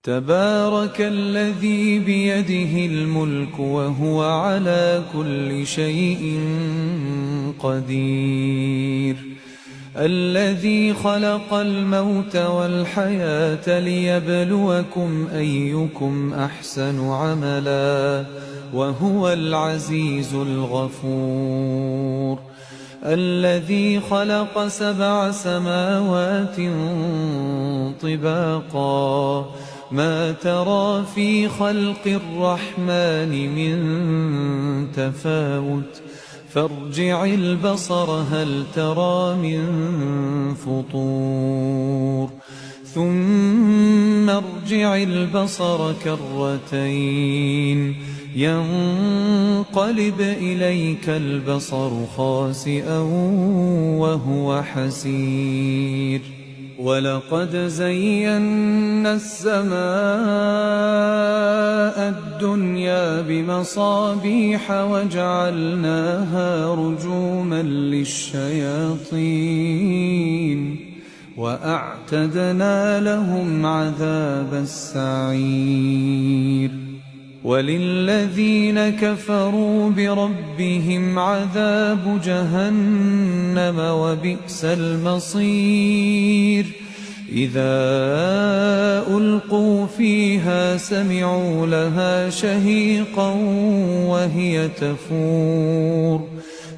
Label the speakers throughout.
Speaker 1: تبارك الذي بيده الملك وهو على كل شيء قدير. الذي خلق الموت والحياة ليبلوكم أيكم أحسن عملا وهو العزيز الغفور. الذي خلق 7 سماوات طباقا ما ترى في خلق الرحمن من تفاوت فارجع البصر هل ترى من فطور ثم ارجع البصر كرتين ينقلب إليك البصر خاسئا وهو حسير. ولقد زينا السماء الدنيا بمصابيح وجعلناها رجوما للشياطين وأعتدنا لهم عذاب السعير. وللذين كفروا بربهم عذاب جهنم وبئس المصير. إذا ألقوا فيها سمعوا لها شهيقا وهي تفور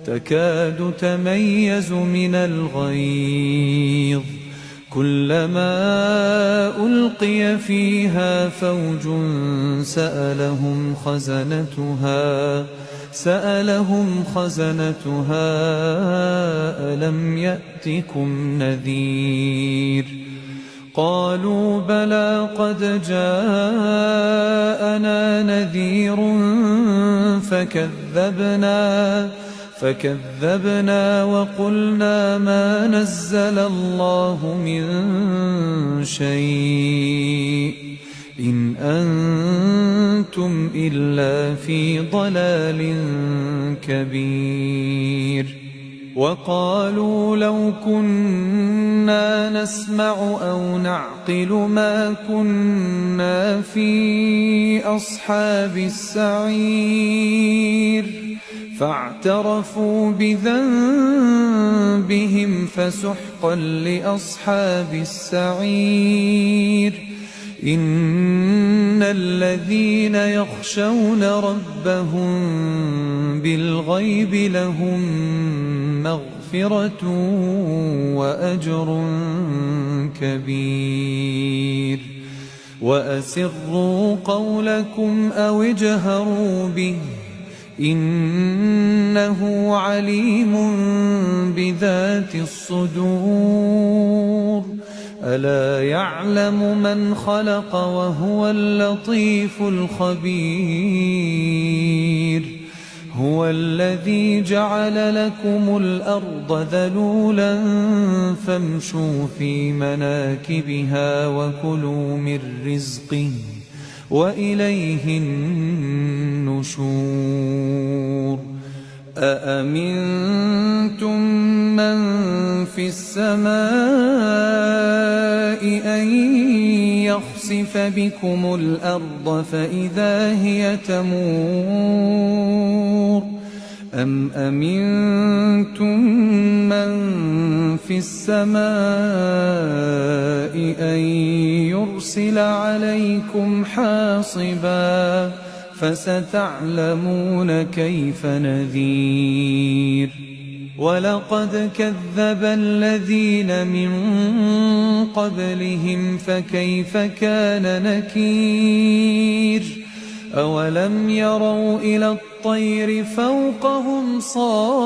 Speaker 1: تكاد تميز من الغيظ كلما ألقي فيها فوج سألهم خزنتها ألم يأتكم نذير. قالوا بلى قد جاءنا نذير فكذبنا وقلنا ما نزل الله من شيء إن أنتم إلا في ضلال كبير. وقالوا لو كنا نسمع أو نعقل ما كنا في أصحاب السعير فاعترفوا بذنبهم فسحقا لأصحاب السعير. إن الذين يخشون ربهم بالغيب لهم مغفرة وأجر كبير. وأسروا قولكم أو اجهروا به إنه عليم بذات الصدور. ألا يعلم من خلق وهو اللطيف الخبير. هو الذي جعل لكم الأرض ذلولا فامشوا في مناكبها وكلوا من رزقه وإليه النشور. أأمنتم من في السماء أن يخسف بكم الأرض فإذا هي تمور أم أمنتم من في السماء أن يرسل عليكم حاصبا فستعلمون كيف نذير. ولقد كذب الذين من قبلهم فكيف كان نكير. أولم يروا إلى الطير فوقهم صافات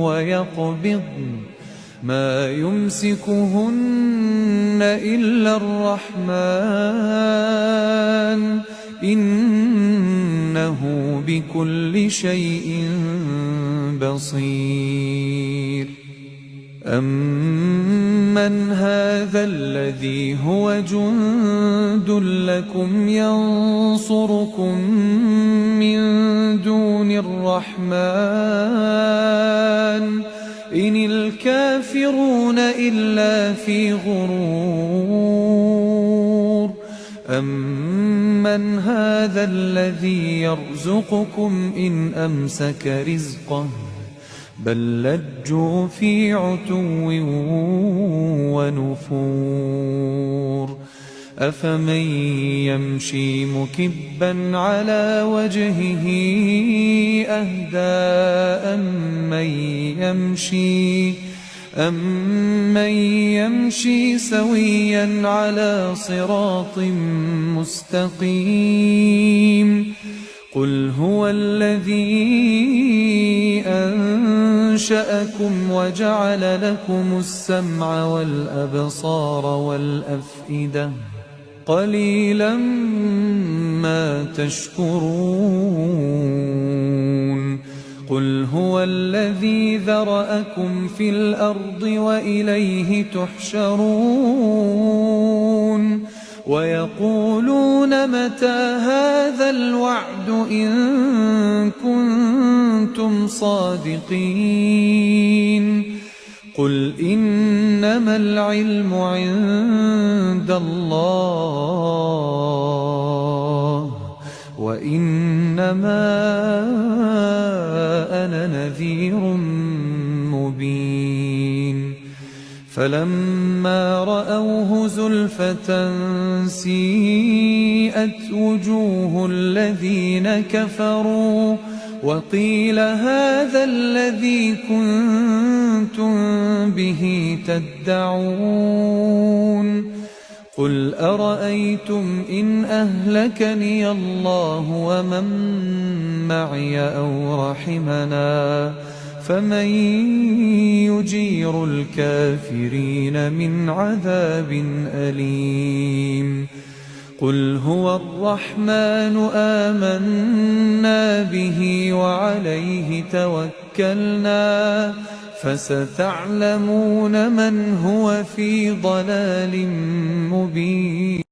Speaker 1: ويقبضن ما يمسكهن إلا الرحمن إنه بكل شيء بصير. أمن هذا الذي هو جند لكم ينصركم من دون الرحمن إن الكافرون إلا في غرور. أَمَّنْ هَذَا الَّذِي يَرْزُقُكُمْ إِنْ أَمْسَكَ رِزْقَهُ بَل لَّجُّوا فِي عُتُوٍّ وَنُفُورٍ أَفَمَن يَمْشِي مُكِبًّا عَلَى وَجْهِهِ أَهْدَىٰ أَمَّن يَمْشِي سَوِيًّا عَلَى صِرَاطٍ مُّسْتَقِيمٍ قُلْ هُوَ الَّذِي أَنشَأَكُمْ وَجَعَلَ لَكُمُ السَّمْعَ وَالْأَبْصَارَ وَالْأَفْئِدَةَ قَلِيلًا مَا تَشْكُرُونَ قُلْ هُوَ الَّذِي ذَرَأَكُمْ فِي الْأَرْضِ وَإِلَيْهِ تُحْشَرُونَ وَيَقُولُونَ مَتَىٰ هَٰذَا الْوَعْدُ إِن كُنتُمْ صَادِقِينَ قُلْ إِنَّمَا الْعِلْمُ عِندَ اللَّهِ وَإِنَّمَا أَنَا نَذِيرٌ مُّبِينٌ فَلَمَّا رَأَوْهُ زُلْفَةً سِيئَتْ وُجُوهُ الَّذِينَ كَفَرُوا وَقِيلَ هَٰذَا الَّذِي كُنتُم بِهِ تَدَّعُونَ قُلْ أَرَأَيْتُمْ إِنْ أَهْلَكَنِيَ اللَّهُ وَمَن مَّعِيَ أَوْ رَحِمَنَا فَمَن يُجِيرُ الْكَافِرِينَ مِنْ عَذَابٍ أَلِيمٍ قُلْ هُوَ الرَّحْمَٰنُ آمَنَّا بِهِ وَعَلَيْهِ تَوَكَّلْنَا فَسَتَعْلَمُونَ مَنْ هُوَ فِي ضَلَالٍ مُّبِينٍ